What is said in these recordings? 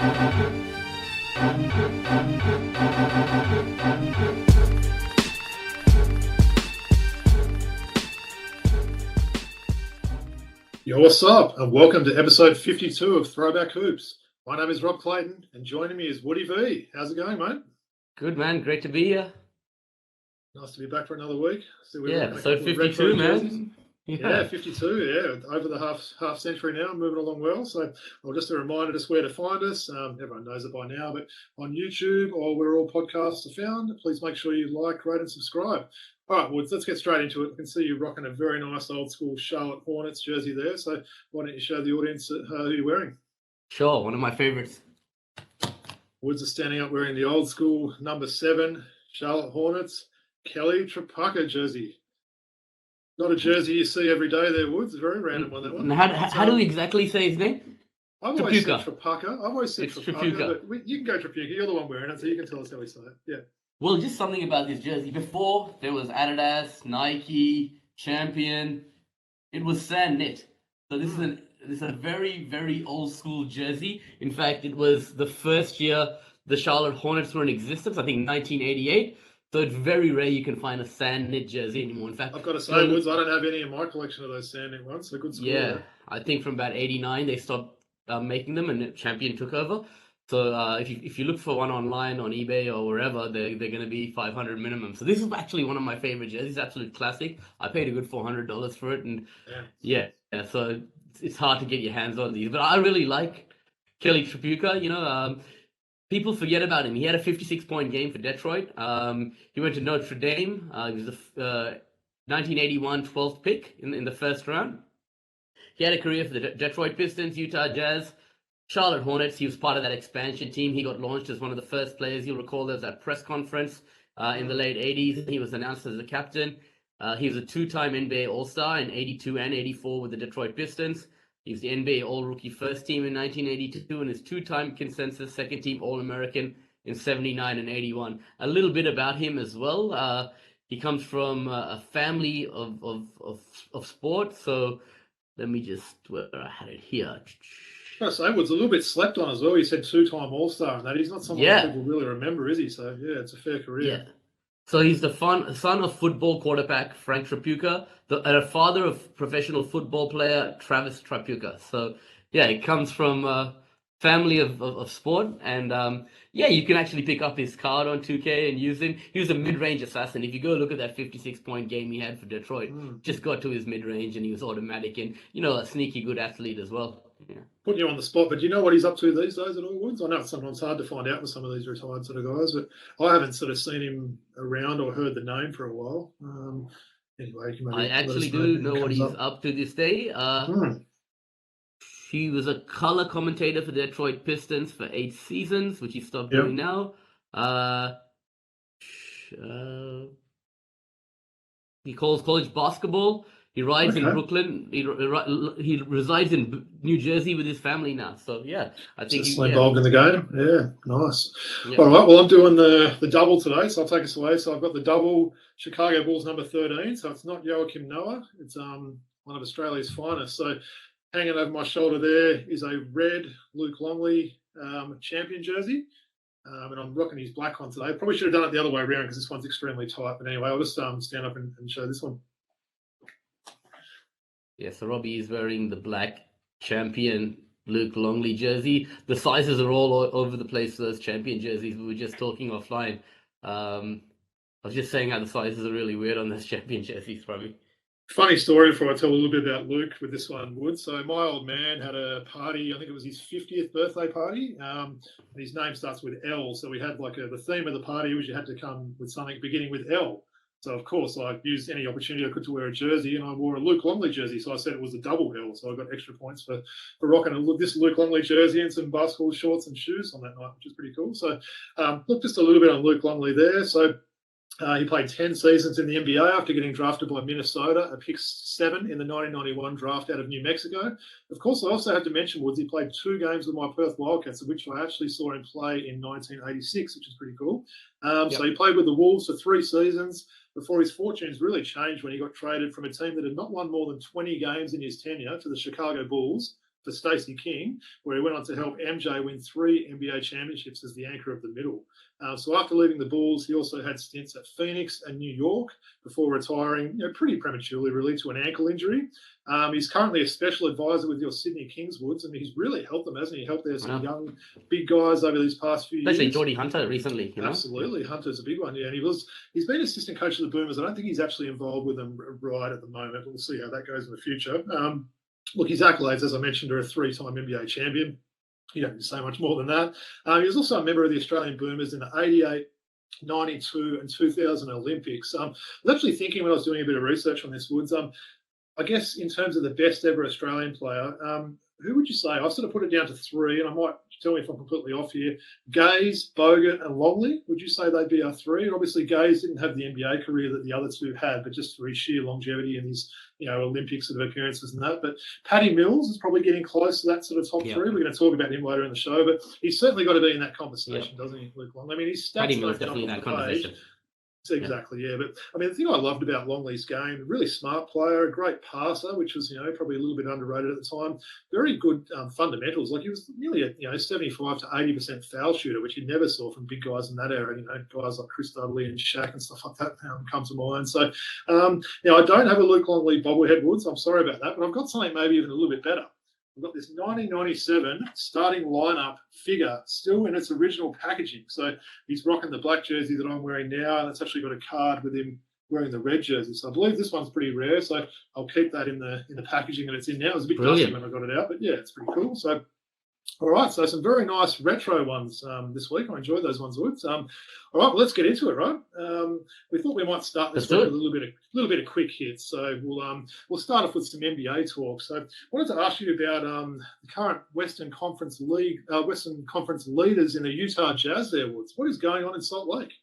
Yo, what's up? And welcome to episode 52 of Throwback Hoops. My name is Rob Clayton, and joining me is Woody V. How's it going, mate? Good, man. Great to be here. Nice to be back for another week. So 52, man. Yeah, 52, yeah. Over the half century now, moving along well. So just a reminder just where to find us. Everyone knows it by now, but on YouTube or where all podcasts are found, please make sure you like, rate, and subscribe. All right, Woods, let's get straight into it. I can see you rocking a very nice old school Charlotte Hornets jersey there. So why don't you show the audience who you're wearing? Sure, one of my favorites. Woods is standing up wearing the old school number 7 Charlotte Hornets Kelly Tripucka jersey. Not a jersey you see every day there, Woods. A very random one, that one. How do we exactly say his name? I've always said Tripucka. I've always said Tripucka. But you can go Tripucka. You're the one wearing it, so you can tell us how we say it. Yeah. Well, just something about this jersey. Before, there was Adidas, Nike, Champion. It was sand knit. So this is a very, very old school jersey. In fact, it was the first year the Charlotte Hornets were in existence, I think 1988. So it's very rare you can find a sand knit jersey anymore. In fact, I've got to say, Woods, I don't have any in my collection of those sand knit ones. So good score. Yeah, I think from about 89 they stopped making them, and Champion took over. So if you look for one online on eBay or wherever, they're going to be $500 minimum. So this is actually one of my favorite jerseys, absolute classic. I paid a good $400 for it, and yeah. So it's hard to get your hands on these, but I really like Kelly Tripucka. You know, people forget about him. He had a 56-point game for Detroit. He went to Notre Dame. He was the 1981 12th pick in the first round. He had a career for the Detroit Pistons, Utah Jazz, Charlotte Hornets. He was part of that expansion team. He got launched as one of the first players. You'll recall there was that press conference in the late 80s. He was announced as the captain. He was a 2-time NBA All-Star in 82 and 84 with the Detroit Pistons. He was the NBA All-Rookie First Team in 1982 and his 2-time consensus Second Team All-American in 79 and 81. A little bit about him as well. He comes from a family of sport. So let me just, where I had it here. I say, Woods, a little bit slept on as well. He said 2-time All-Star, and that he's not someone that people really remember, is he? So yeah, it's a fair career. Yeah. So he's the son of football quarterback Frank Tripucka, and a father of professional football player Travis Tripucka. So yeah, he comes from a family of sport, and you can actually pick up his card on 2K and use him. He was a mid-range assassin. If you go look at that 56-point game he had for Detroit, just got to his mid-range and he was automatic, and a sneaky good athlete as well. Yeah. Putting you on the spot, but do you know what he's up to these days at all, Woods? I know it's sometimes hard to find out with some of these retired sort of guys, but I haven't sort of seen him around or heard the name for a while. Anyway, I actually do know what he's up to this day. He was a color commentator for the Detroit Pistons for 8 seasons, which he stopped doing now. He calls college basketball. He rides in Brooklyn. He resides in New Jersey with his family now. So yeah, I think he's involved in the game. Yeah, nice. Yeah. All right. Well, I'm doing the double today, so I'll take us away. So I've got the double Chicago Bulls number 13. So it's not Joakim Noah. It's one of Australia's finest. So hanging over my shoulder there is a red Luke Longley champion jersey. And I'm rocking his black one today. Probably should have done it the other way around because this one's extremely tight. But anyway, I'll just stand up and show this one. Yeah, so Robbie is wearing the black champion Luke Longley jersey. The sizes are all over the place for those champion jerseys. We were just talking offline. I was just saying how the sizes are really weird on those champion jerseys, Robbie. Funny story before I tell a little bit about Luke with this one, Wood. So my old man had a party, I think it was his 50th birthday party, and his name starts with L. So we had the theme of the party was you had to come with something beginning with L. So, of course, I used any opportunity I could to wear a jersey, and I wore a Luke Longley jersey. So I said it was a double L. So I got extra points for rocking this Luke Longley jersey and some basketball shorts and shoes on that night, which is pretty cool. So, look, just a little bit on Luke Longley there. So he played 10 seasons in the NBA after getting drafted by Minnesota, a pick 7 in the 1991 draft out of New Mexico. Of course, I also had to mention, Woods, he played 2 games with my Perth Wildcats, of which I actually saw him play in 1986, which is pretty cool. So he played with the Wolves for 3 seasons before his fortunes really changed when he got traded from a team that had not won more than 20 games in his tenure to the Chicago Bulls for Stacey King, where he went on to help MJ win 3 NBA championships as the anchor of the middle. So after leaving the Bulls, he also had stints at Phoenix and New York before retiring, pretty prematurely, really, to an ankle injury. He's currently a special advisor with your Sydney Kingswoods, and he's really helped them, hasn't he? Helped their some young, big guys over these past few years. Especially Geordie Hunter recently. Absolutely, Hunter's a big one, and he's been assistant coach of the Boomers. I don't think he's actually involved with them right at the moment, but we'll see how that goes in the future. Look, his accolades, as I mentioned, are a 3-time NBA champion. You don't need to say much more than that. He was also a member of the Australian Boomers in the 88, 92 and 2000 Olympics. I was actually thinking when I was doing a bit of research on this, Woods, I guess in terms of the best ever Australian player, who would you say? I sort of put it down to 3, and I might tell me if I'm completely off here. Gaze, Bogut, and Longley. Would you say they'd be our 3? And obviously, Gaze didn't have the NBA career that the other 2 had, but just for his sheer longevity and his Olympic sort of appearances and that. But Paddy Mills is probably getting close to that sort of top 3. We're going to talk about him later in the show, but he's certainly got to be in that conversation, doesn't he, Luke Long? I mean, his stats Paddy Mills definitely in that conversation. Exactly, But I mean, the thing I loved about Longley's game, really smart player, a great passer, which was probably a little bit underrated at the time. Very good fundamentals. Like he was nearly a 75 to 80% foul shooter, which you never saw from big guys in that era. Guys like Chris Dudley and Shaq and stuff like that come to mind. So I don't have a Luke Longley bobblehead, Woods. I'm sorry about that, but I've got something maybe even a little bit better. We've got this 1997 starting lineup figure still in its original packaging. So he's rocking the black jersey that I'm wearing now, and it's actually got a card with him wearing the red jersey. So I believe this one's pretty rare. So I'll keep that in the packaging that it's in now. It was a bit dusty when I got it out, but yeah, it's pretty cool. So all right, so some very nice retro ones this week. I enjoyed those ones, Woods. All right, well, let's get into it, right? We thought we might start this week with a little bit of quick hits. So we'll start off with some NBA talk. So I wanted to ask you about the current Western Conference leaders in the Utah Jazz there, Woods. What is going on in Salt Lake?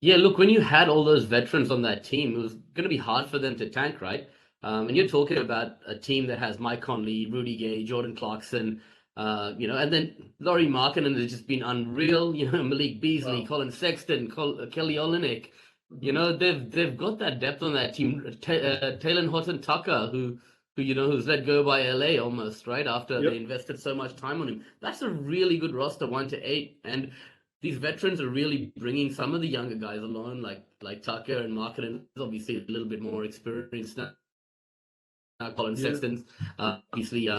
Yeah, look, when you had all those veterans on that team, it was going to be hard for them to tank, right? And you're talking about a team that has Mike Conley, Rudy Gay, Jordan Clarkson, and then Lauri Markkanen has just been unreal. Malik Beasley, Colin Sexton, Kelly Olynyk. They've got that depth on that team. Taylor Horton Tucker, who's let go by LA almost, right? After they invested so much time on him. That's a really good roster, 1 to 8. And these veterans are really bringing some of the younger guys along, like Tucker and Markkanen. Obviously a little bit more experienced now. Colin Sexton's obviously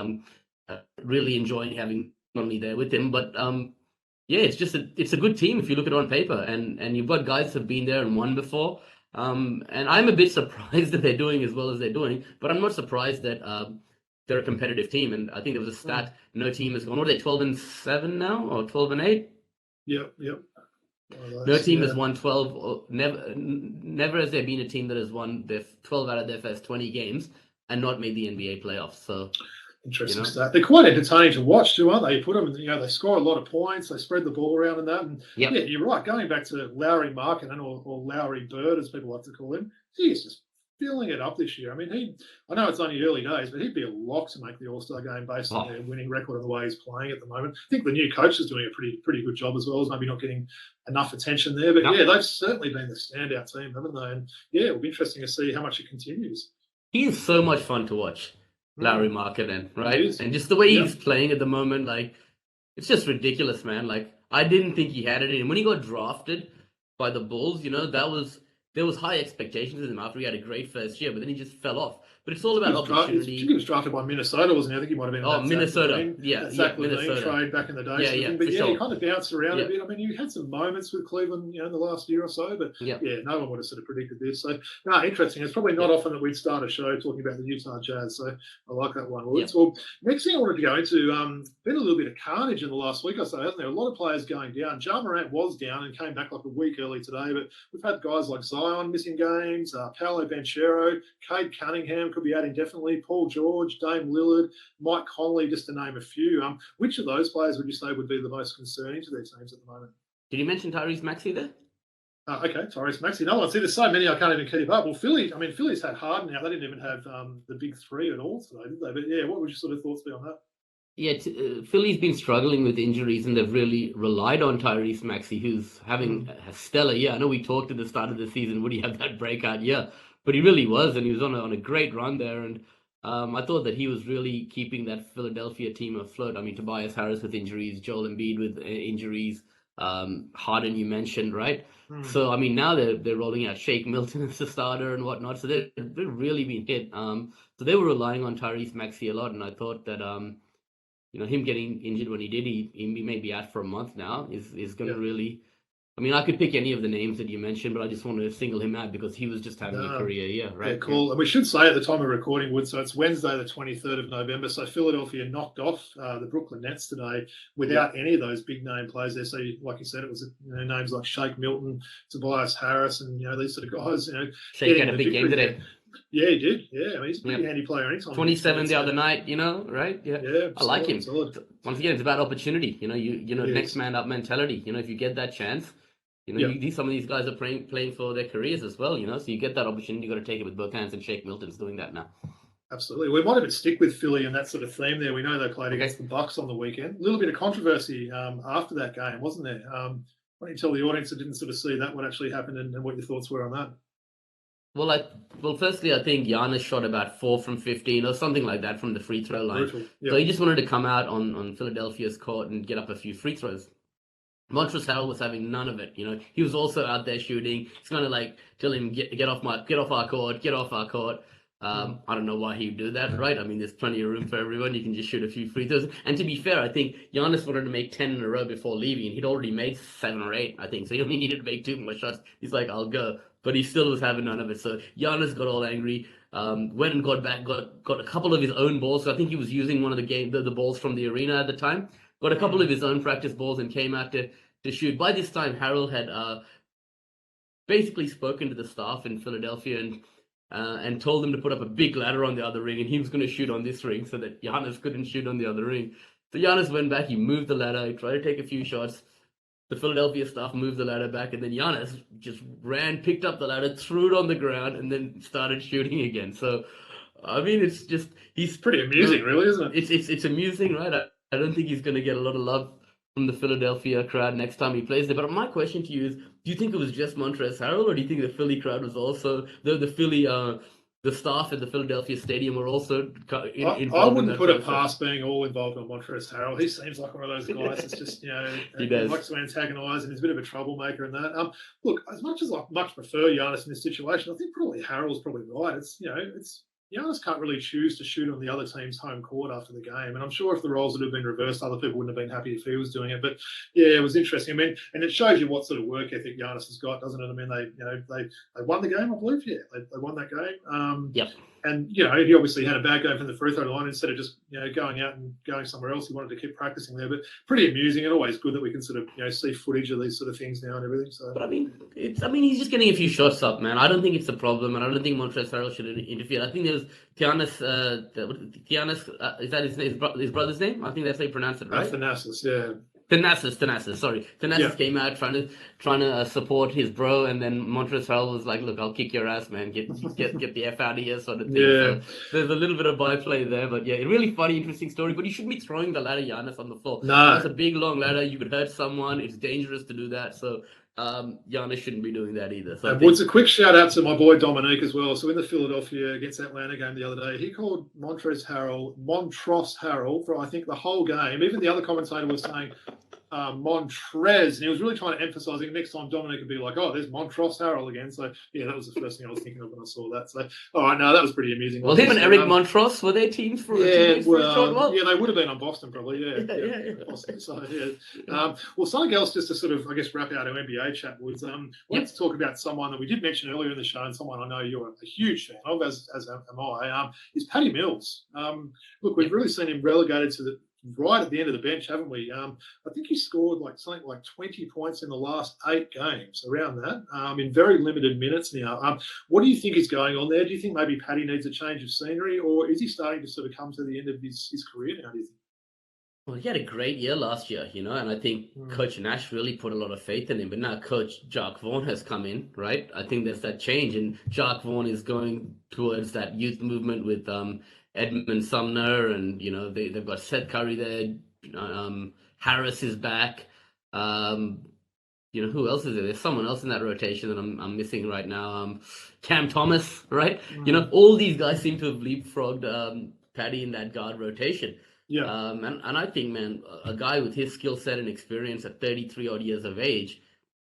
really enjoying having Conley there with him, but it's a good team if you look at it on paper, and you've got guys who've been there and won before, and I'm a bit surprised that they're doing as well as they're doing, but I'm not surprised that they're a competitive team. And I think there was a stat: no team has gone. What are they, 12-7 now, or 12-8? Yep. No team has won 12. Or never has there been a team that has won their 12 out of their first 20 games and not made the NBA playoffs. So interesting stat. They're quite entertaining to watch too, aren't they? You put them, they score a lot of points. They spread the ball around and that. And yeah, you're right. Going back to Lauri Markkanen or Lowry Bird, as people like to call him, he's just filling it up this year. I mean, I know it's only early days, but he'd be a lock to make the All-Star game based on their winning record and the way he's playing at the moment. I think the new coach is doing a pretty good job as well, as maybe not getting enough attention there. But they've certainly been the standout team, haven't they? And it'll be interesting to see how much it continues. He is so much fun to watch, Lauri Markkanen, right? And just the way he's playing at the moment, it's just ridiculous, man. I didn't think he had it in him. When he got drafted by the Bulls, there was high expectations of him after he had a great first year, but then he just fell off. But it's all about opportunity. He was drafted by Minnesota, wasn't he? I think he might have been. Oh, Minnesota. Zach LaVine trade back in the day. But he kind of bounced around a bit. I mean, you had some moments with Cleveland, in the last year or so, but no one would have sort of predicted this. So, interesting. It's probably not often that we'd start a show talking about the Utah Jazz. So I like that one. Well, next thing I wanted to go into, been a little bit of carnage in the last week or so, hasn't there? A lot of players going down. Ja Morant was down and came back like a week early today, but we've had guys like Zion missing games, Paolo Banchero, Cade Cunningham could be out indefinitely, Paul George, Dame Lillard, Mike Conley, just to name a few. Which of those players would you say would be the most concerning to their teams at the moment? Did you mention Tyrese Maxey there? Okay, Tyrese Maxey. No, see, there's so many I can't even keep up. Well, Philly's had Harden now. They didn't even have the big three at all today, did they? But what would your sort of thoughts be on that? Yeah, Philly's been struggling with injuries, and they've really relied on Tyrese Maxey, who's having a stellar year. I know we talked at the start of the season, would he have that breakout year? But he really was, and he was on a great run there. And I thought that he was really keeping that Philadelphia team afloat. I mean, Tobias Harris with injuries, Joel Embiid with injuries, Harden you mentioned, right? So I mean, now they're rolling out Shake Milton as the starter and whatnot. So they've really been hit. So they were relying on Tyrese Maxey a lot, and I thought that him getting injured when he did, he may be out for a month now. Is going to really. I mean, I could pick any of the names that you mentioned, but I just wanted to single him out because he was just having a career year, right? Yeah, cool. And we should say at the time of recording, Wood, so it's Wednesday, the 23rd of November. So Philadelphia knocked off the Brooklyn Nets today without any of those big name players there. So, like you said, it was names like Shake Milton, Tobias Harris, and these sort of guys. Shake had a big game today. Yeah, he did. Yeah, I mean, he's a pretty handy player anytime. 27 the other night, right? Yeah, I like him. Solid. Once again, it's about opportunity. Next man up mentality. If you get that chance. Some of these guys are playing for their careers as well, so you get that opportunity, you got to take it with both hands, and Shake Milton's doing that now. Absolutely. We might even stick with Philly and that sort of theme there. We know they played against the Bucks on the weekend. A little bit of controversy after that game, wasn't there? Why don't you tell the audience that didn't sort of see that, what actually happened and what your thoughts were on that? Well, firstly, I think Giannis shot about 4 from 15 or something like that from the free throw line. So he just wanted to come out on Philadelphia's court and get up a few free throws. Montrezl Harrell was having none of it. He was also out there shooting. It's kind of like tell him get off our court. I don't know why he'd do that, right? I mean, there's plenty of room for everyone. You can just shoot a few free throws. And to be fair, I think Giannis wanted to make 10 in a row before leaving, and he'd already made 7 or 8, I think. So he only needed to make 2 more shots. He's like, I'll go. But he still was having none of it. So Giannis got all angry. Went and got back, got a couple of his own balls. So I think he was using one of the balls from the arena at the time. Got a couple of his own practice balls and came out to shoot. By this time, Harrell had basically spoken to the staff in Philadelphia and told them to put up a big ladder on the other ring, and he was going to shoot on this ring so that Giannis couldn't shoot on the other ring. So Giannis went back, he moved the ladder, he tried to take a few shots. The Philadelphia staff moved the ladder back, and then Giannis just ran, picked up the ladder, threw it on the ground, and then started shooting again. So, I mean, he's pretty amusing, really, isn't it? It's amusing, right? I don't think he's going to get a lot of love from the Philadelphia crowd next time he plays there. But my question to you is, do you think it was just Montrezl Harrell, or do you think the Philly crowd was also the Philly the staff at the Philadelphia Stadium were also involved? I wouldn't put it past being all involved on Montrezl Harrell. He seems like one of those guys that's just he likes to antagonise and he's a bit of a troublemaker in that. Look, as much as I much prefer Giannis in this situation, I think probably Harrell's probably right. It's Giannis can't really choose to shoot on the other team's home court after the game. And I'm sure if the roles had been reversed, other people wouldn't have been happy if he was doing it. But yeah, it was interesting. I mean, and it shows you what sort of work ethic Giannis has got, doesn't it? I mean, they won the game, I believe. Yeah, they won that game. Yep. And, he obviously had a bad game from the free throw line. Instead of just, going out and going somewhere else, he wanted to keep practicing there. But pretty amusing and always good that we can sort of, see footage of these sort of things now and everything. So, but I mean, he's just getting a few shots up, man. I don't think it's a problem, and I don't think Montrezl Harrell should interfere. I think there's Giannis, is that his brother's name? I think that's how you pronounce it, right? Thanasis, yeah. Thanasis, sorry. Thanasis came out trying to support his bro, and then Montrezl Harrell was like, "Look, I'll kick your ass, man. Get the F out of here," sort of thing. Yeah. So there's a little bit of byplay there, but yeah, a really funny, interesting story. But you shouldn't be throwing the ladder, Giannis, on the floor. No, that's a big, long ladder. You could hurt someone. It's dangerous to do that. So Giannis shouldn't be doing that either. So Woods, a quick shout out to my boy Dominique as well. So in the Philadelphia against Atlanta game the other day, he called Montrezl Harrell for I think the whole game. Even the other commentator was saying Montrez, and he was really trying to emphasise it. Next time Dominic would be like, "Oh, there's Montrezl Harrell again." So yeah, that was the first thing I was thinking of when I saw that. So all right, no, that was pretty amusing. Well, him and Eric Montross, were they teams for a short while? Yeah, they would have been on Boston probably. Yeah. Boston, so yeah. Well, something else just to sort of, I guess, wrap out our NBA chat was let's talk about someone that we did mention earlier in the show, and someone I know you're a huge fan of, as am I. Is Patty Mills. Look, we've really seen him relegated to the right at the end of the bench, haven't we? I think he scored something like 20 points in the last 8 games, around that, in very limited minutes now. What do you think is going on there? Do you think maybe Patty needs a change of scenery, or is he starting to sort of come to the end of his career now, do you think? Well, he had a great year last year, and I think Coach Nash really put a lot of faith in him. But now Coach Jacques Vaughn has come in, right? I think there's that change, and Jacques Vaughn is going towards that youth movement with Edmund Sumner, and they've got Seth Curry there. Harris is back. who else is there? There's someone else in that rotation that I'm missing right now. Cam Thomas, right? All these guys seem to have leapfrogged Paddy in that guard rotation. Yeah. And I think, man, a guy with his skill set and experience at 33 odd years of age,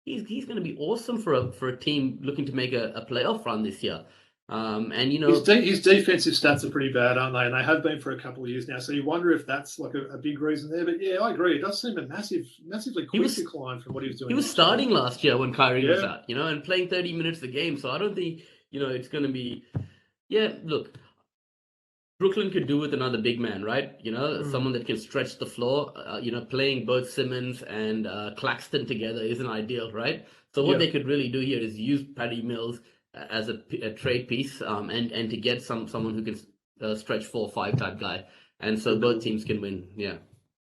he's going to be awesome for a team looking to make a playoff run this year. And his defensive stats are pretty bad, aren't they? And they have been for a couple of years now. So you wonder if that's like a big reason there. But yeah, I agree. It does seem a massively quick decline from what he was doing. He was starting last year when Kyrie was out, and playing 30 minutes a game. So I don't think it's going to be. Yeah, look, Brooklyn could do with another big man, right? Someone that can stretch the floor. Playing both Simmons and Claxton together isn't ideal, right? So what they could really do here is use Patty Mills as a trade piece, and to get someone who can stretch 4-5 type guy, and so both teams can win. Yeah.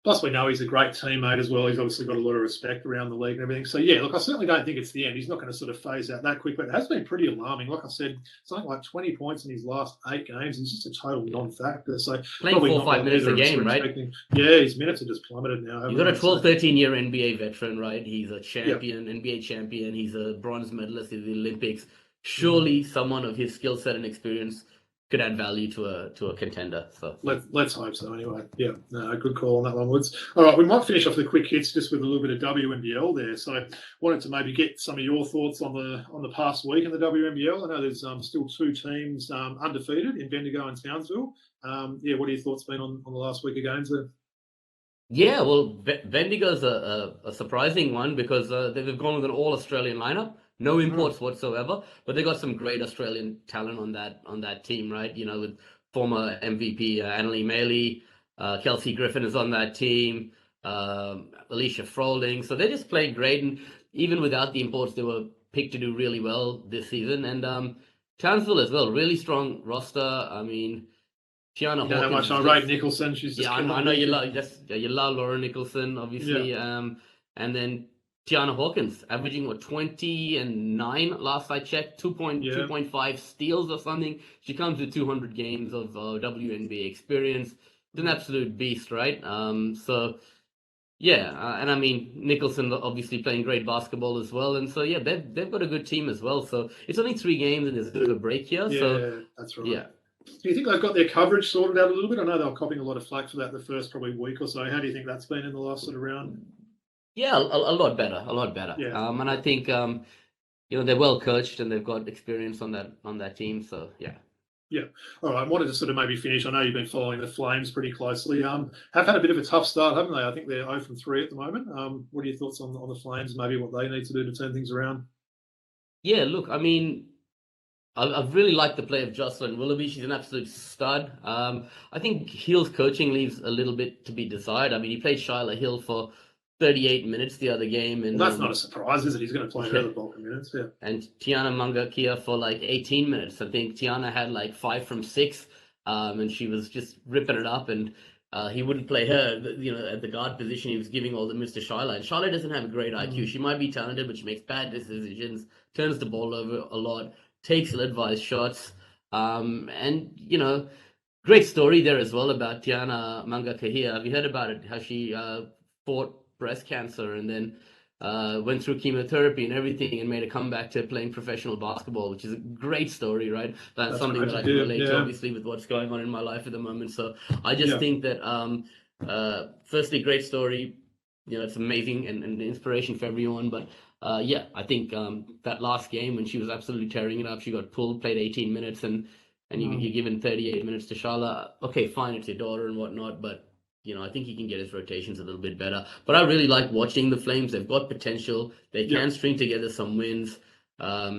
Plus, we know he's a great teammate as well. He's obviously got a lot of respect around the league and everything. So, yeah, look, I certainly don't think it's the end. He's not going to sort of phase out that quick, but it has been pretty alarming. Like I said, something like 20 points in his last 8 games. He's just a total non-factor. So playing 4 or 5 minutes a game, right? Yeah, his minutes have just plummeted now. You've got a 12-13-year NBA veteran, right? He's a champion, NBA champion. He's a bronze medalist in the Olympics. Surely someone of his skill set and experience could add value to a contender. So let's hope so. Anyway, yeah, good call on that one, Woods. All right, we might finish off the quick hits just with a little bit of WNBL there. So, wanted to maybe get some of your thoughts on the past week in the WNBL. I know there's still 2 teams undefeated in Bendigo and Townsville. What are your thoughts been on the last week of games there? Yeah, well, Bendigo's a surprising one because they've gone with an all-Australian lineup. No imports whatsoever, but they got some great Australian talent on that team, right? With former MVP Annalie Maley, Kelsey Griffin is on that team, Alicia Froling. So they're just playing great, and even without the imports, they were picked to do really well this season. And Townsville as well, really strong roster. I mean, Tiana Hawkins. How much I rate Nicholson. She's just I know you love Laura Nicholson, obviously, and then Tiana Hawkins averaging 20-9 last I checked, 2.5 steals or something. She comes with 200 games of WNBA experience. It's an absolute beast, right? And I mean Nicholson obviously playing great basketball as well, and so yeah, they've got a good team as well. So it's only 3 games and there's a bit of a break here. Yeah, that's right. Yeah. Do you think they've got their coverage sorted out a little bit? I know they were copying a lot of flack for that the first probably week or so. How do you think that's been in the last sort of round? Yeah, a lot better. Yeah. And I think they're well coached and they've got experience on that team. So yeah. Yeah. All right. I wanted to sort of maybe finish. I know you've been following the Flames pretty closely. Have had a bit of a tough start, haven't they? I think they're 0 from 3 at the moment. What are your thoughts on the Flames? Maybe what they need to do to turn things around? Yeah. Look, I mean, I've really liked the play of Jocelyn Willoughby. She's an absolute stud. I think Hill's coaching leaves a little bit to be desired. I mean, he played Shyla Hill for 38 minutes the other game. And that's not a surprise, is it? He's going to play another bulk of minutes, yeah. And Tiana Mangakia for like 18 minutes. I think Tiana had like 5 from 6, and she was just ripping it up. And he wouldn't play her, at the guard position. He was giving all the minutes to Shyla. And Shyla doesn't have a great IQ. She might be talented, but she makes bad decisions, turns the ball over a lot, takes ill-advised shots. Great story there as well about Tiana Mangakia. Have you heard about it? How she fought breast cancer and then went through chemotherapy and everything and made a comeback to playing professional basketball, which is a great story, right? That's something that I can relate to, obviously, with what's going on in my life at the moment. So I just think that, firstly, great story. It's amazing and an inspiration for everyone. But I think that last game when she was absolutely tearing it up, she got pulled, played 18 minutes, and you're given 38 minutes to Shyla. Okay, fine, it's your daughter and whatnot, but I think he can get his rotations a little bit better. But I really like watching the Flames. They've got potential. They can string together some wins. So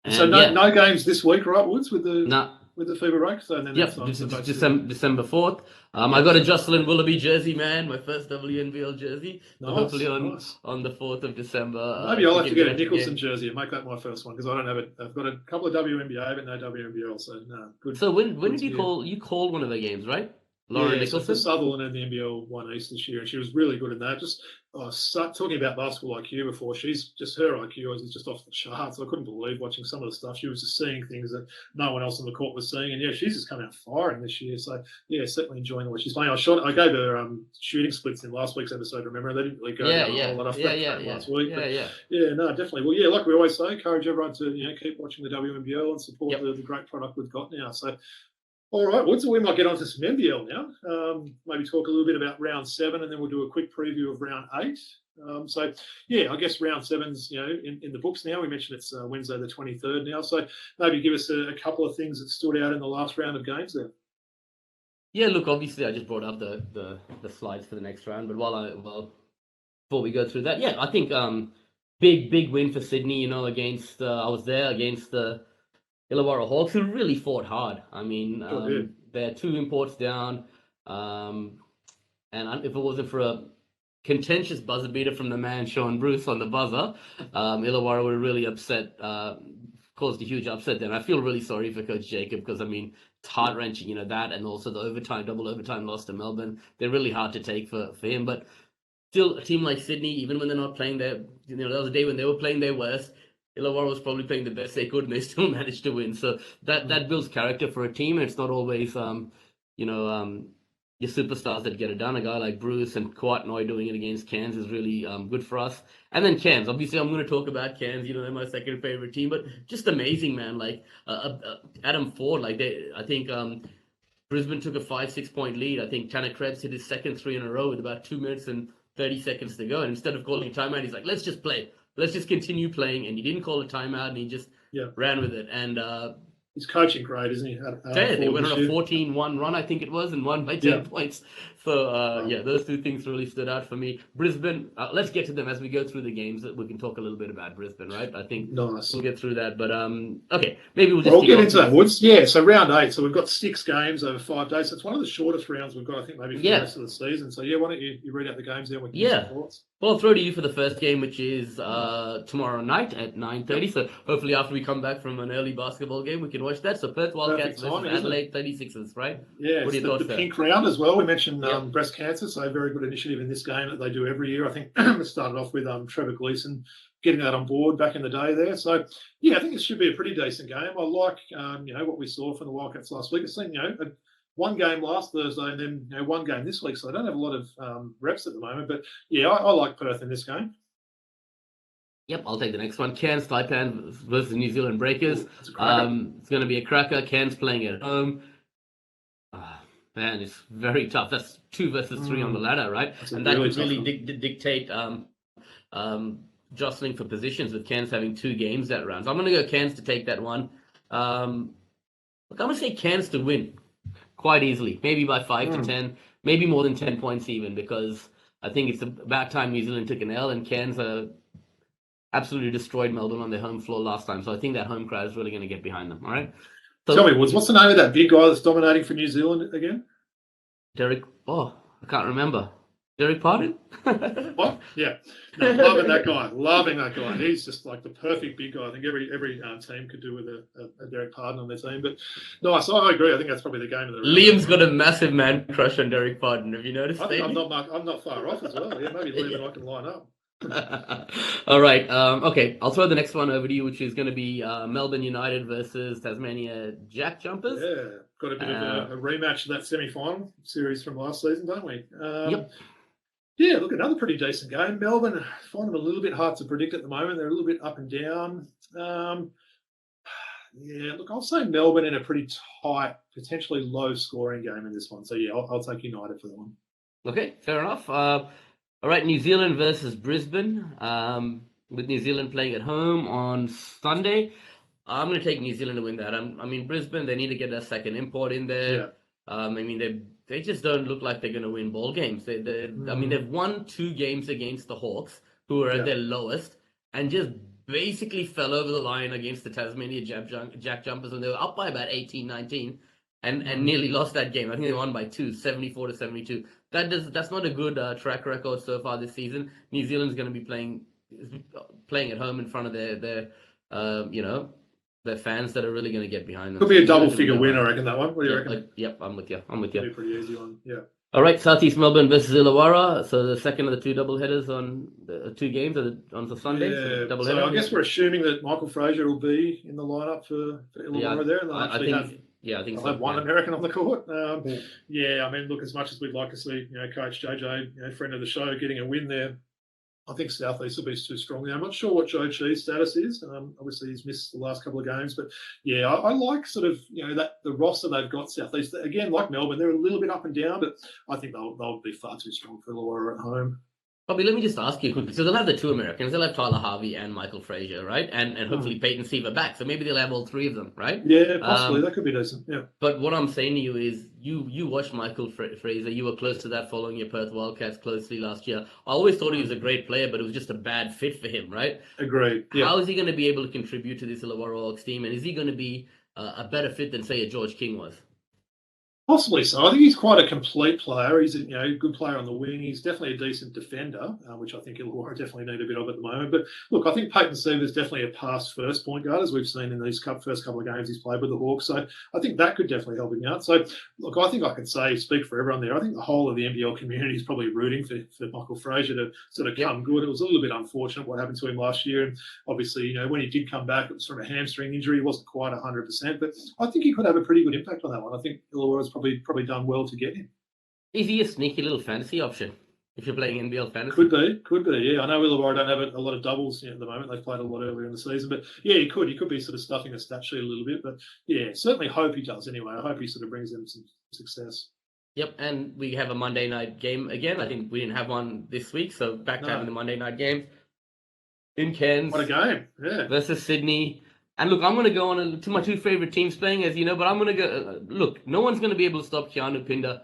no games this week, right, Woods, with the Fever Rake? So then December 4th. I got a Jocelyn Willoughby jersey, man. My first WNBL jersey. Nice, hopefully on the 4th of December. Maybe I'll have to get a Nicholson jersey and make that my first one because I don't have it. I've got a couple of WNBA, but no WNBL. So no, good. So when did you call? You called one of the games, right? Lauren Yeah, so for Nicholson. Sutherland and the NBL won East this year, and she was really good in that. Just talking about basketball IQ before, she's just her IQ is just off the charts. I couldn't believe watching some of the stuff. She was just seeing things that no one else on the court was seeing, and yeah, she's just come out firing this year. So yeah, certainly enjoying the way she's playing. I gave her shooting splits in last week's episode. Remember, they didn't really go down a whole lot after that last week. But yeah, no, definitely. Well, yeah, like we always say, encourage everyone to keep watching the WNBL and support the great product we've got now. So. All right, Wood, so we might get on to some NBL now. Maybe talk a little bit about round 7, and then we'll do a quick preview of round 8. So, yeah, I guess round 7's, in the books now. We mentioned it's Wednesday the 23rd now. So maybe give us a couple of things that stood out in the last round of games there. Yeah, look, obviously I just brought up the slides for the next round, but before we go through that, yeah, I think big win for Sydney, against I was there against the Illawarra Hawks, who really fought hard. I mean, they're 2 imports down, and if it wasn't for a contentious buzzer beater from the man Sean Bruce on the buzzer, Illawarra would have really caused a huge upset there. And I feel really sorry for Coach Jacob because, I mean, it's heart-wrenching, that, and also the double overtime loss to Melbourne. They're really hard to take for him, but still, a team like Sydney, even when they're not playing there was a day when they were playing their worst, Illawarra was probably playing the best they could, and they still managed to win. So that builds character for a team, and it's not always, your superstars that get it done. A guy like Bruce and Kawatnoy doing it against Cairns is really good for us. And then Cairns, obviously, I'm going to talk about Cairns. They're my second favorite team, but just amazing, man. Like Adam Ford, I think Brisbane took a 5-6 point lead. I think Tanner Krebs hit his second 3 in a row with about 2 minutes and 30 seconds to go. And instead of calling timeout, he's like, let's just play. Let's just continue playing. And he didn't call a timeout, and he just ran with it. And he's coaching great, isn't he? They went on a 14-1 run, I think it was, and won by 10 points. So, those 2 things really stood out for me. Brisbane, let's get to them as we go through the games. We can talk a little bit about Brisbane, right? I think we'll get through that. But, okay, maybe we'll just... We'll get into that, Woods. Yeah, so round 8. So we've got 6 games over 5 days. So it's one of the shortest rounds we've got, I think, maybe for the rest of the season. So, why don't you read out the games there? Well, I'll throw to you for the first game, which is tomorrow night at 9:30. So hopefully after we come back from an early basketball game, we can watch that. So Perth Wildcats versus Adelaide 36ers, right? Yeah, what are your thoughts the pink round as well. We mentioned breast cancer, so a very good initiative in this game that they do every year. I think it started off with Trevor Gleeson getting that on board back in the day there. So, I think it should be a pretty decent game. I like, what we saw from the Wildcats last week. It's been, one game last Thursday and then 1 game this week, so I don't have a lot of reps at the moment. But I like Perth in this game. Yep, I'll take the next one. Cairns Taipan versus New Zealand Breakers. It's going to be a cracker. Cairns playing at home. Man, it's very tough. That's 2 versus 3 on the ladder, right? And that could really dictate jostling for positions with Cairns having 2 games that round. So I'm going to go Cairns to take that one. I'm going to say Cairns to win quite easily, maybe by 5 to 10, maybe more than 10 points even, because I think it's about time New Zealand took an L, and Cairns absolutely destroyed Melbourne on their home floor last time. So I think that home crowd is really going to get behind them. All right. So, tell me, Woods, what's the name of that big guy that's dominating for New Zealand again? Derek. I can't remember. Derek Pardon? What? Yeah. No, loving that guy. He's just like the perfect big guy. I think every team could do with a Derek Pardon on their team. But nice. I agree. I think that's probably the game of the round. Liam's got a massive man crush on Derek Pardon. Have you noticed? I'm not far off as well. Yeah, maybe Liam and I can line up. All right. Okay. I'll throw the next one over to you, which is going to be Melbourne United versus Tasmania Jack Jumpers. Yeah. Got a bit of a rematch of that semi-final series from last season, don't we? Yep. Yeah, look, another pretty decent game. Melbourne, I find them a little bit hard to predict at the moment. They're a little bit up and down. Look, I'll say Melbourne in a pretty tight, potentially low-scoring game in this one. So, I'll take United for that one. Okay, fair enough. All right, New Zealand versus Brisbane. With New Zealand playing at home on Sunday. I'm going to take New Zealand to win that. I mean, Brisbane, they need to get a second import in there. Yeah. They just don't look like they're going to win ball games. They've won 2 games against the Hawks, who are at their lowest, and just basically fell over the line against the Tasmania Jack Jumpers when they were up by about 18-19 and nearly lost that game. I think they won by 2, 74-72. That's not a good track record so far this season. New Zealand's going to be playing at home in front of their the fans that are really going to get behind them. Could be a double-figure win, I reckon, that one. What do you reckon? Yep, I'm with you. Be a pretty easy one, yeah. All right, Southeast Melbourne versus Illawarra. So the second of the two double headers on the 2 games on the Sunday. Yeah, so I guess we're assuming that Michael Fraser will be in the lineup for Illawarra there, and I think they'll so. have one American on the court. Yeah, I mean, look, as much as we'd like to see, Coach JJ, friend of the show, getting a win there, I think Southeast will be too strong there. I'm not sure what Joe Chi's status is. Obviously, he's missed the last couple of games, but yeah, I like sort of that the roster they've got Southeast. Again, like Melbourne, they're a little bit up and down, but I think they'll be far too strong for Illawarra at home. Bobby, let me just ask you quickly. So they'll have the 2 Americans. They'll have Tyler Harvey and Michael Fraser, right? And hopefully Peyton Siva back. So maybe they'll have all 3 of them, right? Yeah, possibly. That could be decent. Yeah. But what I'm saying to you is, you watched Michael Fraser. You were close to that following your Perth Wildcats closely last year. I always thought he was a great player, but it was just a bad fit for him, right? Agreed. Yeah. How is he going to be able to contribute to this Illawarra Hawks team? And is he going to be a better fit than, say, a George King was? Possibly so. I think he's quite a complete player. He's a good player on the wing. He's definitely a decent defender, which I think Illawarra definitely need a bit of at the moment. But look, I think Peyton Siva is definitely a past first point guard, as we've seen in these first couple of games he's played with the Hawks. So I think that could definitely help him out. So look, I think I can speak for everyone there. I think the whole of the NBL community is probably rooting for Michael Fraser to sort of come good. It was a little bit unfortunate what happened to him last year, and obviously, when he did come back, it was from a hamstring injury. He wasn't quite 100%, but I think he could have a pretty good impact on that one. I think Illawarra's probably done well to get him. Is he a sneaky little fantasy option if you're playing NBL fantasy? Could be. Yeah, I know Illawarra don't have a lot of doubles at the moment. They've played a lot earlier in the season, but yeah, he could be sort of stuffing a stat sheet a little bit. But yeah, certainly hope he does anyway. I hope he sort of brings them some success. Yep, and we have a Monday night game again. I think we didn't have one this week, so back to having the Monday night game in Cairns. What a game! Yeah, versus Sydney. And look, I'm going to go on to my 2 favorite teams playing, as you know, but I'm going to go. Look, no one's going to be able to stop Keanu Pinder,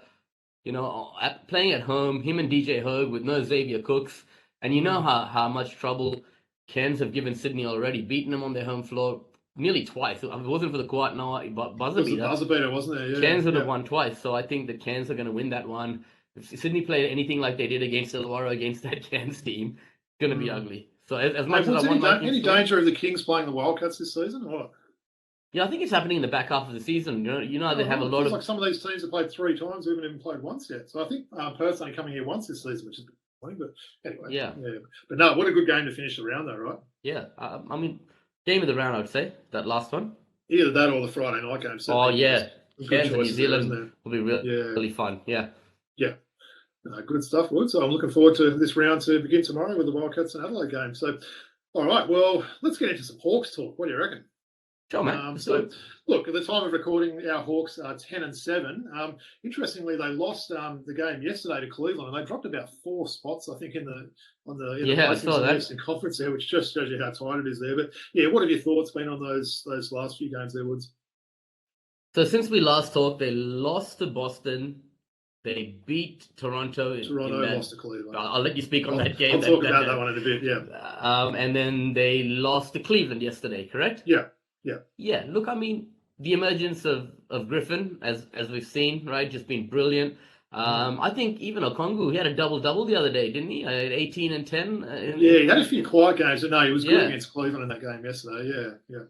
playing at home, him and DJ Hogue with no Xavier Cooks. And you know how much trouble Cairns have given Sydney already, beating them on their home floor nearly twice. If it wasn't for the Kuat Noah buzzer beater. Buzzer beater, wasn't there? Yeah. Cairns would have won twice. So I think that Cairns are going to win that one. If Sydney played anything like they did against Illawarra, against that Cairns team, it's going to be ugly. So as much as I want any danger of the Kings playing the Wildcats this season, or what? Yeah, I think it's happening in the back half of the season. They have a lot of. Like some of these teams have played 3 times, we haven't even played once yet. So I think Perth's only coming here once this season, which is funny. But anyway, yeah. But no, what a good game to finish the round, though, right? Yeah, I mean, game of the round, I would say that last one. Either that or the Friday night game. Oh yeah, Cairns and New Zealand will be really fun. Yeah. Yeah. Good stuff, Wood. So I'm looking forward to this round to begin tomorrow with the Wildcats and Adelaide game. So, all right, well, let's get into some Hawks talk. What do you reckon? Sure, man. Look, at the time of recording, our Hawks are 10-7. Interestingly, they lost the game yesterday to Cleveland, and they dropped about 4 spots, I think, in the Eastern Conference there, which just shows you how tight it is there. But yeah, what have your thoughts been on those last few games there, Woods? So since we last talked, they lost to Boston. They beat Toronto. Lost to Cleveland. I'll let you speak on that game. I'll talk about that one in a bit, yeah. And then they lost to Cleveland yesterday, correct? Yeah. Yeah, look, I mean, the emergence of Griffin, as we've seen, right, just been brilliant. I think even Okongwu, he had a double-double the other day, didn't he? 18 and 10. He had a few quiet games, but no, he was good against Cleveland in that game yesterday, yeah.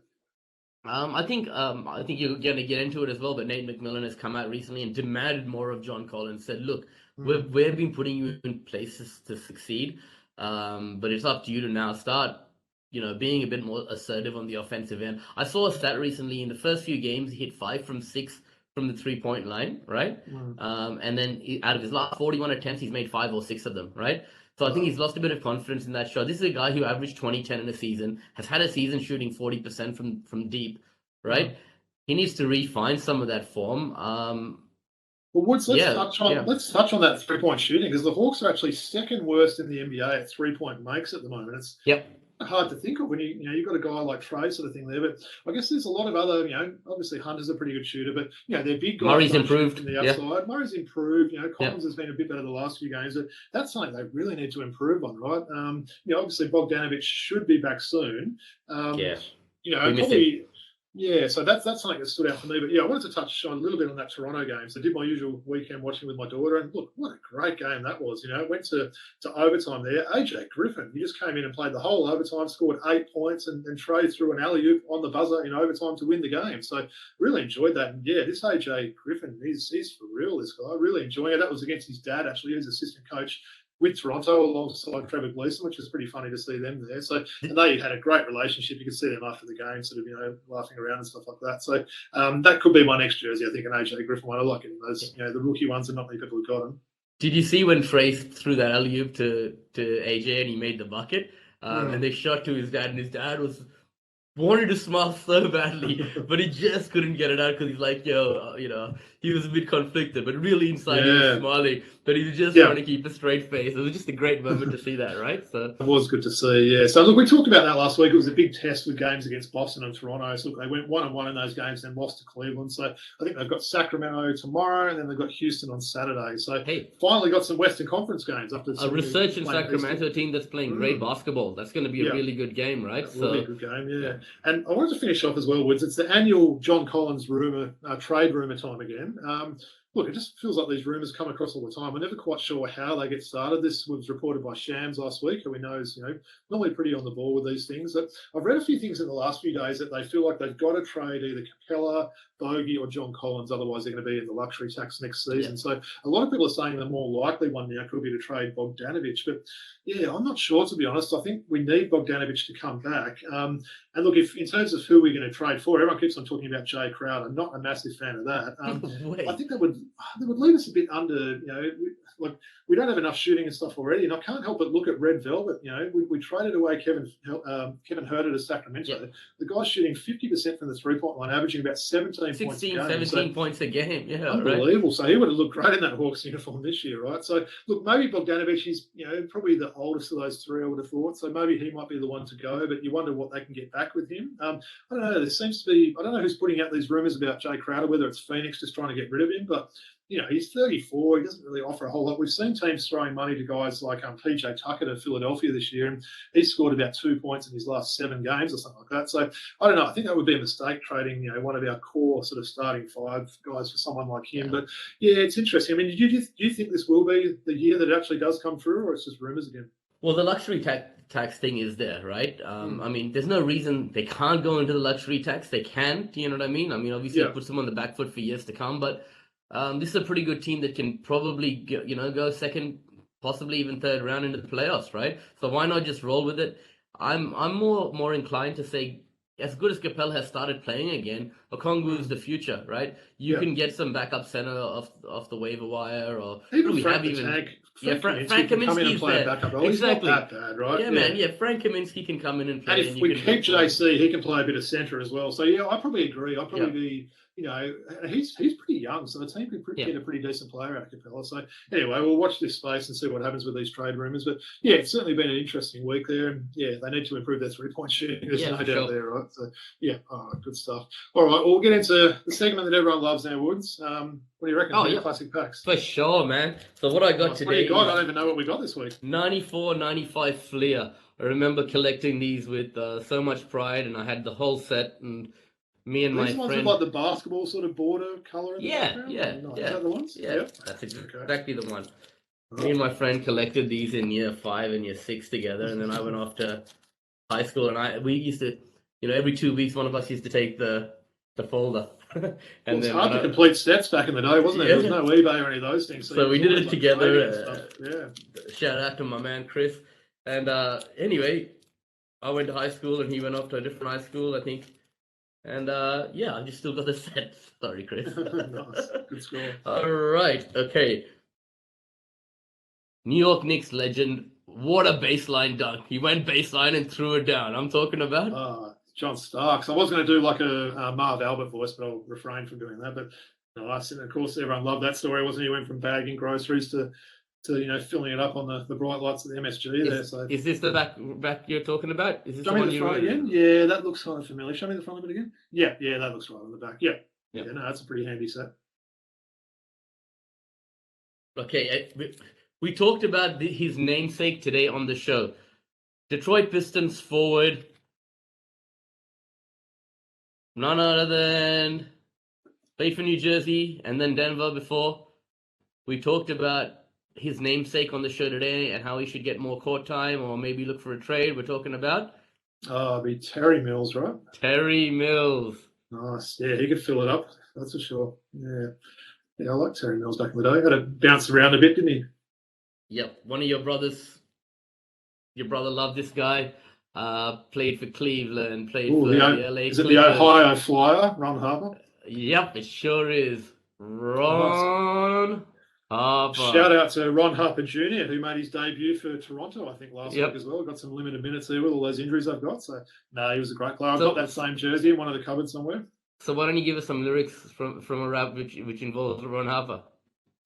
I think you're going to get into it as well, but Nate McMillan has come out recently and demanded more of John Collins. Said, look, we've been putting you in places to succeed, but it's up to you to now start, being a bit more assertive on the offensive end. I saw a stat recently in the first few games, he hit 5 from 6 from the 3-point line, right? And then out of his last 41 attempts, he's made 5 or 6 of them, right? So I think he's lost a bit of confidence in that shot. This is a guy who averaged 20-10 in a season, has had a season shooting 40% from deep, right? He needs to refine some of that form. Well, Woods, let's touch on that 3-point shooting, because the Hawks are actually second worst in the NBA at 3-point makes at the moment. It's hard to think of when you've got a guy like Trey sort of thing there, but I guess there's a lot of other, obviously Hunter's a pretty good shooter, but they're big guys. Murray's improved from the outside. Murray's improved. Collins has been a bit better the last few games, but that's something they really need to improve on, right? Obviously Bogdanovic should be back soon. Yeah, so that's something that stood out for me. But yeah, I wanted to touch on a little bit on that Toronto game. So I did my usual weekend watching with my daughter, and look, what a great game that was. It went to overtime there. AJ Griffin, he just came in and played the whole overtime, scored 8 points, and traded through an alley oop on the buzzer in overtime to win the game. So really enjoyed that. And yeah, this AJ Griffin, he's for real. This guy, really enjoying it. That was against his dad actually, who's assistant coach with Toronto alongside Trevor Gleeson, which is pretty funny to see them there. So, and they had a great relationship. You could see them after the game, sort of, laughing around and stuff like that. So that could be my next jersey. I think an AJ Griffin one. I like it. Those, the rookie ones, and not many people have got them. Did you see when Frey threw that alley oop to AJ and he made the bucket? And they shot to his dad, and his dad wanted to smile so badly, but he just couldn't get it out because he's like, he was a bit conflicted, but really inside he was smiling, but he was just trying to keep a straight face. It was just a great moment to see that, right? So it was good to see, yeah. So look, we talked about that last week. It was a big test with games against Boston and Toronto. So look, they went 1-1 in those games, then lost to Cleveland. So I think they've got Sacramento tomorrow, and then they've got Houston on Saturday. So finally got some Western Conference games after a research in Sacramento team that's playing great basketball. That's going to be a really good game, right? That will be a good game, yeah. And I wanted to finish off as well, Woods. It's the annual John Collins trade rumor time again. Look, it just feels like these rumours come across all the time. We're never quite sure how they get started. This was reported by Shams last week, who we know is, normally pretty on the ball with these things. But I've read a few things in the last few days that they feel like they've got to trade either Capella, Bogey, or John Collins. Otherwise, they're going to be in the luxury tax next season. Yeah. So a lot of people are saying the more likely one now could be to trade Bogdanovic. But yeah, I'm not sure, to be honest. I think we need Bogdanovic to come back. And look, if in terms of who we're going to trade for, everyone keeps on talking about Jay Crowder. Not a massive fan of that. I think that would leave us a bit under, like we don't have enough shooting and stuff already. And I can't help but look at Red Velvet. We traded away Kevin Huerter to Sacramento. Yep. The guy's shooting 50% from the 3-point line, averaging about 16 points a game. 17 points a game. Yeah, unbelievable. Right? So he would have looked great in that Hawks uniform this year, right? So look, maybe Bogdanovic is, probably the oldest of those three, I would have thought. So maybe he might be the one to go, but you wonder what they can get back with him. I don't know. There seems to be, I don't know who's putting out these rumors about Jay Crowder, whether it's Phoenix just trying to get rid of him, but he's 34. He doesn't really offer a whole lot. We've seen teams throwing money to guys like PJ Tucker to Philadelphia this year, and he scored about 2 points in his last 7 games or something like that. So I don't know. I think that would be a mistake trading, one of our core sort of starting 5 guys for someone like him. But yeah, it's interesting. I mean, do you think this will be the year that it actually does come through, or it's just rumors again? Well, the luxury tax thing is there, right? I mean, there's no reason they can't go into the luxury tax. They can. Do you know what I mean? I mean, obviously, it puts them on the back foot for years to come, but this is a pretty good team that can probably go second, possibly even third round into the playoffs, right? So why not just roll with it? I'm more inclined to say, as good as Capella has started playing again, Okongwu is the future, right? You can get some backup center off the waiver wire, or even Frank Kaminsky is there. Exactly. He's not that bad, right? Yeah, man. Yeah, Frank Kaminsky can come in and play. And if we keep JC, he can play a bit of center as well. So yeah, I probably agree. I'd probably be. He's pretty young, so the team could get a pretty decent player out of Capella. So anyway, we'll watch this space and see what happens with these trade rumours. But yeah, it's certainly been an interesting week there, and yeah, they need to improve their 3-point shooting. There's no doubt there, right? So yeah, all right, good stuff. All right, we'll get into the segment that everyone loves now, Woods. What do you reckon? Classic packs. For sure, man. So what I got today? What do you got? I don't even know what we got this week. 94-95 Fleer. I remember collecting these with so much pride, and I had the whole set, and me and my friend. These ones with like the basketball sort of border colour in the background? Yeah. Is that the ones? Yeah, that's exactly the one. Me and my friend collected these in year 5 and year 6 together, and then I went off to high school, and we used to, every 2 weeks one of us used to take the folder. And it was hard to complete sets back in the day, wasn't it? There was no eBay or any of those things. So we did it together. Shout out to my man Chris. And anyway, I went to high school, and he went off to a different high school, I think. And I just still got the set. Sorry, Chris. Nice. Good score. All right. Okay. New York Knicks legend. What a baseline dunk. He went baseline and threw it down. I'm talking about John Starks. I was going to do like a Marv Albert voice, but I'll refrain from doing that. But nice. And of course, everyone loved that story, wasn't he? He went from bagging groceries to filling it up on the bright lights of the MSG there. So is this the back you're talking about? Is this Show me the front again? Yeah, that looks kind of familiar. Show me the front of it again. Yeah, that looks right on the back. Yeah, no, that's a pretty handy set. Okay, we talked about his namesake today on the show. Detroit Pistons forward None other than played for New Jersey and then Denver before. We talked about his namesake on the show today and how he should get more court time or maybe look for a trade. We're talking about Oh, it'd be Terry Mills, right? Terry Mills. Nice. Yeah, he could fill it up. That's for sure. Yeah. Yeah, I like Terry Mills back in the day. Had to bounce around a bit, didn't he? Yep, one of your brothers. Your brother loved this guy. Played for Cleveland. Played Ooh, for the LA is it the Clippers. Ohio Flyer, Ron Harper? Yep, it sure is. Ron Harper. Shout out to Ron Harper Jr., who made his debut for Toronto, I think, last Yep. week as well. Got some limited minutes there with all those injuries I've got. So, no, he was a great player. I've So- got that same jersey in one of the cupboards somewhere. So why don't you give us some lyrics from a rap which involves Ron Harper?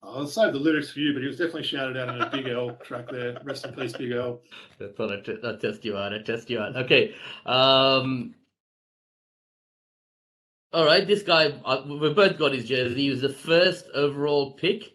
I'll save the lyrics for you, but he was definitely shouted out in a Big L track there. Rest in peace, Big L. I thought I'd test you out. Okay. All right, this guy, we both got his jersey. He was the first overall pick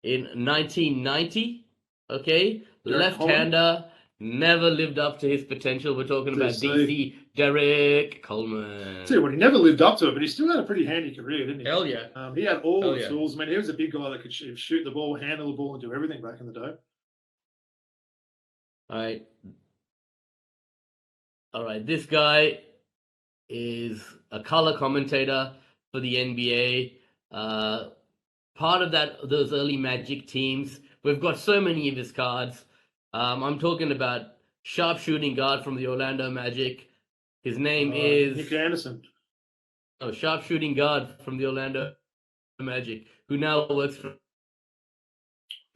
in 1990. Okay, Derek left-hander, never lived up to his potential. We're talking about DC Derek Coleman. See, well, he never lived up to it, but he still had a pretty handy career, didn't he? Hell yeah. He had all Hell the yeah. tools. I mean, he was a big guy that could shoot the ball, handle the ball, and do everything back in the day. All right. This guy is a color commentator for the NBA. Part of those early Magic teams. We've got so many of his cards. I'm talking about sharpshooting guard from the Orlando Magic. His name is Nick Anderson. Sharpshooting guard from the Orlando Magic, who now works for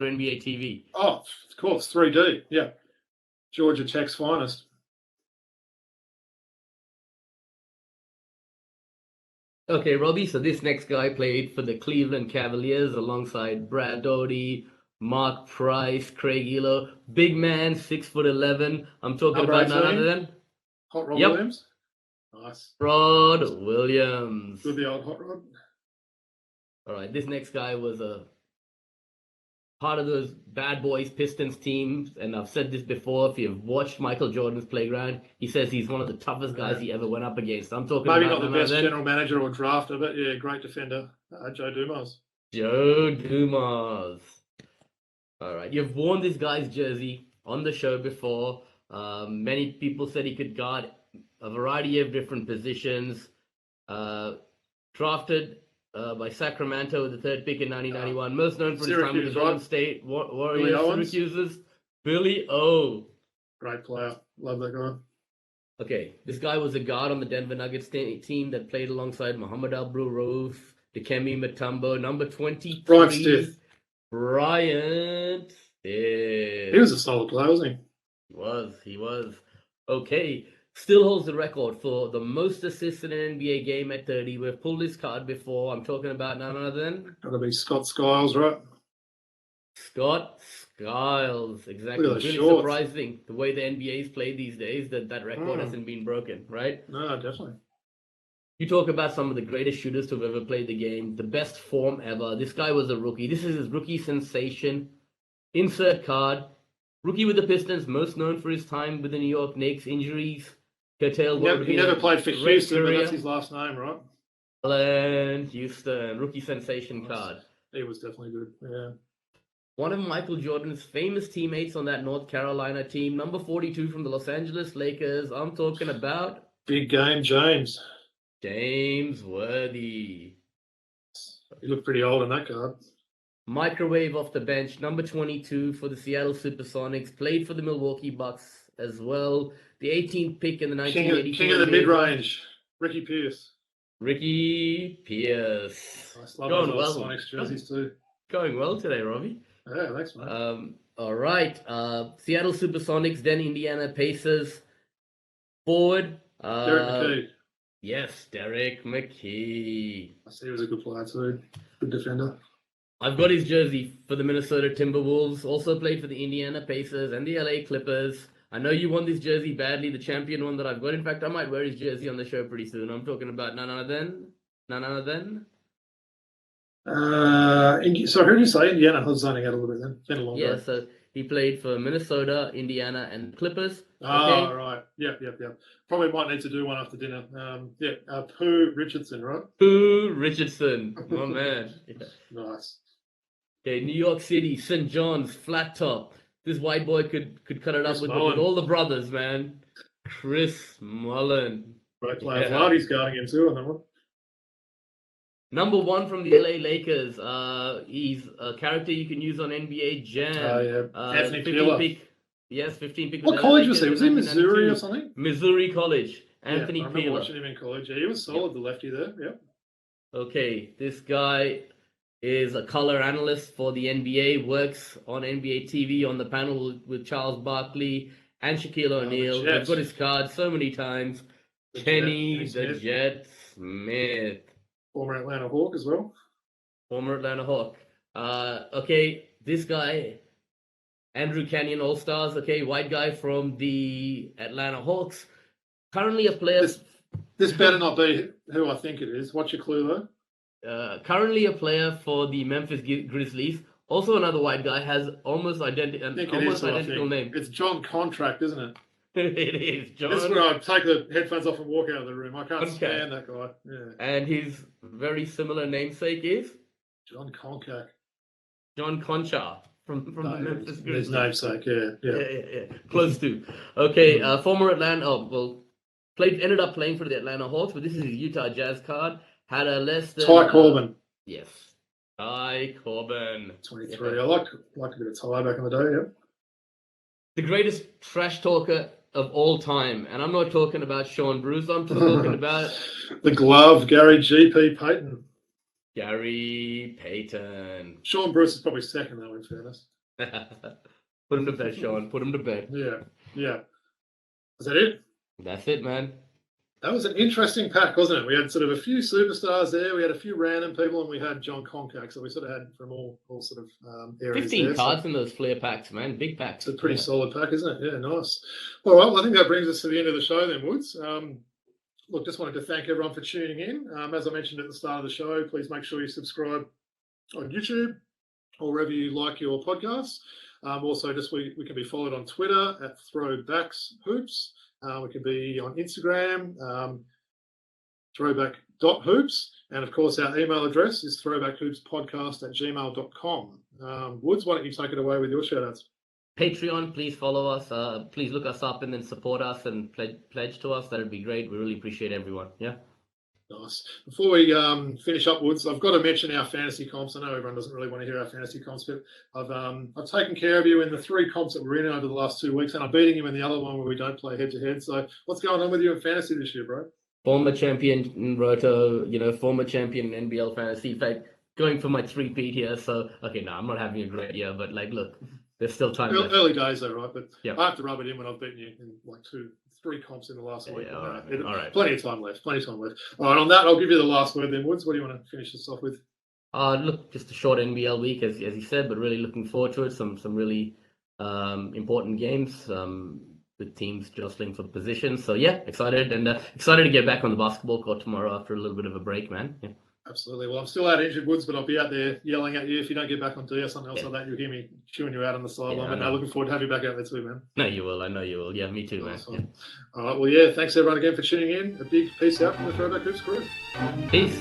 NBA TV. Oh, of course, 3D. Yeah, Georgia Tech's finest. Okay, Robbie, so this next guy played for the Cleveland Cavaliers alongside Brad Doty, Mark Price, Craig Elo. Big man, 6'11". I'm talking Number about none 18? other than Hot Rod Yep. Williams. Nice. Rod Williams. Good, the old Hot Rod. All right, this next guy was a part of those bad boys Pistons teams, and I've said this before. If you've watched Michael Jordan's Playground, he says he's one of the toughest guys he ever went up against. I'm talking Maybe about not the best general manager or drafter, but yeah, great defender, Joe Dumars. Joe Dumars. All right, you've worn this guy's jersey on the show before. Many people said he could guard a variety of different positions. Drafted by Sacramento with the third pick in 1991. Most known for his time with the Golden State Warriors, Syracuse's Billy O. Great player. Love that guy. Okay, this guy was a guard on the Denver Nuggets team that played alongside Muhammad Abdul-Rauf, Dikembe Mutombo, number 23. Brian Stith. Brian Stith. He was a solid player, wasn't He was. Okay, still holds the record for the most assists in an NBA game at 30. We've pulled this card before. I'm talking about none other than Gotta be Scott Skiles, right? Scott Skiles. Exactly. Look at It's those really shorts. surprising the way the NBA's played these days that record hasn't been broken, right? No, definitely. You talk about some of the greatest shooters to have ever played the game, the best form ever. This guy was a rookie. This is his rookie sensation. Insert card. Rookie with the Pistons, most known for his time with the New York Knicks. Injuries curtailed. He never played for Houston, but that's his last name, right? Allen Houston, rookie sensation card. He was definitely good. Yeah. One of Michael Jordan's famous teammates on that North Carolina team, number 42 from the Los Angeles Lakers. I'm talking about Big game, James. James Worthy. He looked pretty old in that card. Microwave off the bench, number 22 for the Seattle Supersonics. Played for the Milwaukee Bucks as well. The 18th pick in the 1982. King of the mid-range, Ricky Pierce. Ricky Pierce. Nice. Love Going those well. Sonics jerseys too. Going well today, Robbie. Yeah, thanks, mate. All right. Seattle Supersonics, then Indiana Pacers. Forward. Derek McKee. Yes, Derek McKee. I see he was a good player too. Good defender. I've got his jersey for the Minnesota Timberwolves. Also played for the Indiana Pacers and the LA Clippers. I know you want this jersey badly, the champion one that I've got. In fact, I might wear his jersey on the show pretty soon. I'm talking about none other than. So who did you say? Indiana? I was zoning out a little bit then. Been a long Yeah, day. so He played for Minnesota, Indiana, and Clippers. Oh, right. Yep. Probably might need to do one after dinner. Pooh Richardson, right? Pooh Richardson, my man. Yeah. Nice. Okay, New York City, St. John's, flat top. This white boy could cut it up with all the brothers, man. Chris Mullen. Great player. Vladdy's guarding him too on that one. Number 1 from the LA Lakers. He's a character you can use on NBA Jam. Oh, yeah. Anthony 15 pick. Yes, 15 pick. What college was he? Was he Missouri or something? Missouri College. Anthony I remember Peeler. watching him in college. Yeah, he was solid, the lefty there. Yep. Okay, this guy is a color analyst for the NBA, works on NBA TV on the panel with Charles Barkley and Shaquille O'Neal. We've got his card so many times. Kenny the Jet Smith. Former Atlanta Hawk as well. Former Atlanta Hawk. Okay, this guy, Andrew Canyon All-Stars, okay, white guy from the Atlanta Hawks. Currently a player... This better not be who I think it is. What's your clue, though? Currently a player for the Memphis Grizzlies. Also another white guy, has almost identical name. It's John Contract, isn't it? It is John. This is where I take the headphones off and walk out of the room. I can't stand that guy. Yeah. And his very similar namesake is? John Concac. John Concha from the Memphis Grizzlies. His namesake, yeah. Close to. Okay, former Atlanta, ended up playing for the Atlanta Hawks, but this is his Utah Jazz card. Had a less than... Ty Corbin. Yes. Ty Corbin. 23. Yeah. I like a bit of Ty back in the day, yeah. The greatest trash talker of all time. And I'm not talking about Sean Bruce. I'm just talking about... the glove, Gary G.P. Payton. Gary Payton. Sean Bruce is probably second, though, in fairness. Put him to bed, Sean. Put him to bed. Yeah. Is that it? That's it, man. That was an interesting pack, wasn't it? We had sort of a few superstars there. We had a few random people, and we had John Concac. So we sort of had from all sort of areas. 15 cards in those flair packs, man. Big packs. It's a pretty solid pack, isn't it? Yeah, nice. All right, well, I think that brings us to the end of the show then, Woods. Look, just wanted to thank everyone for tuning in. As I mentioned at the start of the show, please make sure you subscribe on YouTube or wherever you like your podcasts. Also, we can be followed on Twitter at Throwbacks Hoops. We can be on Instagram, throwback.hoops. And, of course, our email address is throwbackhoopspodcast@gmail.com. Woods, why don't you take it away with your shout-outs? Patreon, please follow us. Please look us up and then support us and pledge to us. That would be great. We really appreciate everyone. Yeah. Nice. Before we finish up, Woods, I've got to mention our fantasy comps. I know everyone doesn't really want to hear our fantasy comps, but I've taken care of you in the 3 comps that we're in over the last 2 weeks, and I'm beating you in the other one where we don't play head-to-head. So what's going on with you in fantasy this year, bro? Former champion in Roto, former champion in NBL fantasy. In fact, going for my 3-peat here. So, okay, no, I'm not having a great year, but, look, there's still time left. Early days, though, right? But I have to rub it in when I've beaten you in 3 comps in the last week. All right. Plenty of time left. All right, on that, I'll give you the last word then, Woods. What do you want to finish this off with? Look, just a short NBL week, as you said, but really looking forward to it. Some really important games with teams jostling for the position. So, excited and excited to get back on the basketball court tomorrow after a little bit of a break, man. Yeah. Absolutely. Well, I'm still out injured, Woods, but I'll be out there yelling at you if you don't get back on D or something else like that. You'll hear me chewing you out on the sideline. And I'm looking forward to having you back out there too, man. No, you will. I know you will. Yeah, me too, man. Yeah. All right. Well, thanks everyone again for tuning in. A big peace out from the Throwback Hoops crew. Peace.